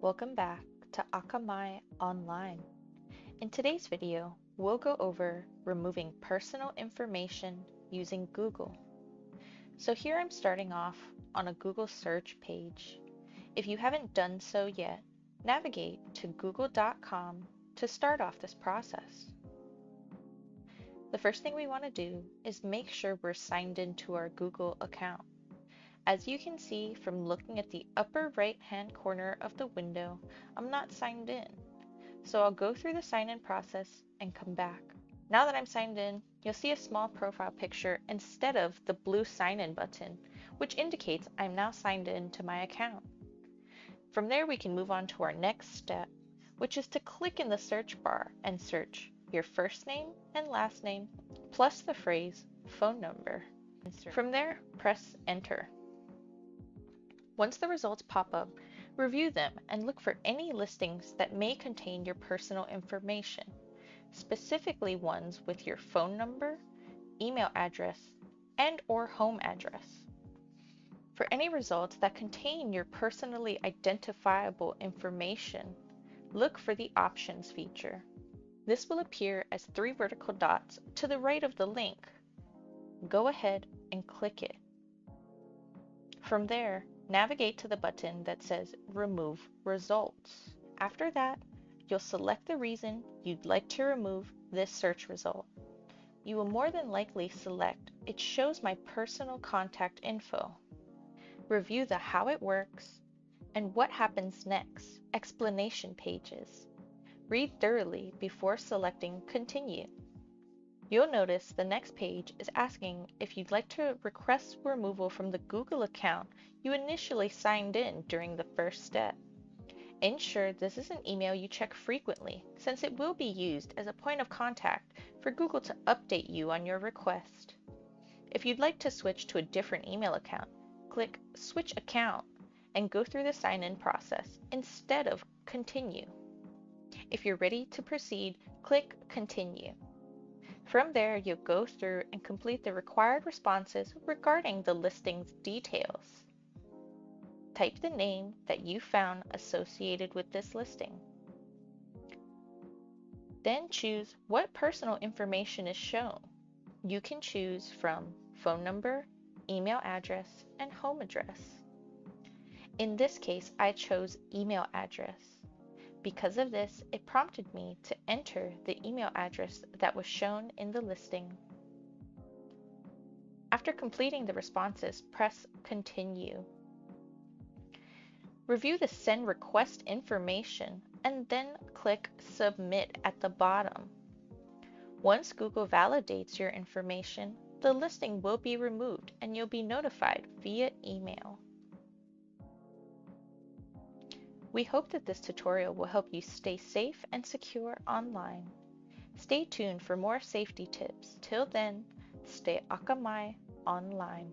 Welcome back to Akamai Online. In today's video, we'll go over removing personal information using Google. So here I'm starting off on a Google search page. If you haven't done so yet, navigate to google.com to start off this process. The first thing we want to do is make sure we're signed into our Google account. As you can see from looking at the upper right-hand corner of the window, I'm not signed in. So I'll go through the sign-in process and come back. Now that I'm signed in, you'll see a small profile picture instead of the blue sign-in button, which indicates I'm now signed in to my account. From there, we can move on to our next step, which is to click in the search bar and search your first name and last name, plus the phrase phone number. From there, press enter. Once the results pop up, review them and look for any listings that may contain your personal information, specifically ones with your phone number, email address, and/or home address. For any results that contain your personally identifiable information, look for the Options feature. This will appear as 3 vertical dots to the right of the link. Go ahead and click it. From there, navigate to the button that says Remove Results. After that, you'll select the reason you'd like to remove this search result. You will more than likely select It shows my personal contact info. Review the How it works and What happens next explanation pages. Read thoroughly before selecting Continue. You'll notice the next page is asking if you'd like to request removal from the Google account you initially signed in during the first step. Ensure this is an email you check frequently, since it will be used as a point of contact for Google to update you on your request. If you'd like to switch to a different email account, click Switch Account and go through the sign-in process instead of Continue. If you're ready to proceed, click Continue. From there, you'll go through and complete the required responses regarding the listing's details. Type the name that you found associated with this listing. Then choose what personal information is shown. You can choose from phone number, email address, and home address. In this case, I chose email address. Because of this, it prompted me to enter the email address that was shown in the listing. After completing the responses, press Continue. Review the Send Request information and then click Submit at the bottom. Once Google validates your information, the listing will be removed and you'll be notified via email. We hope that this tutorial will help you stay safe and secure online. Stay tuned for more safety tips. Till then, stay Akamai online.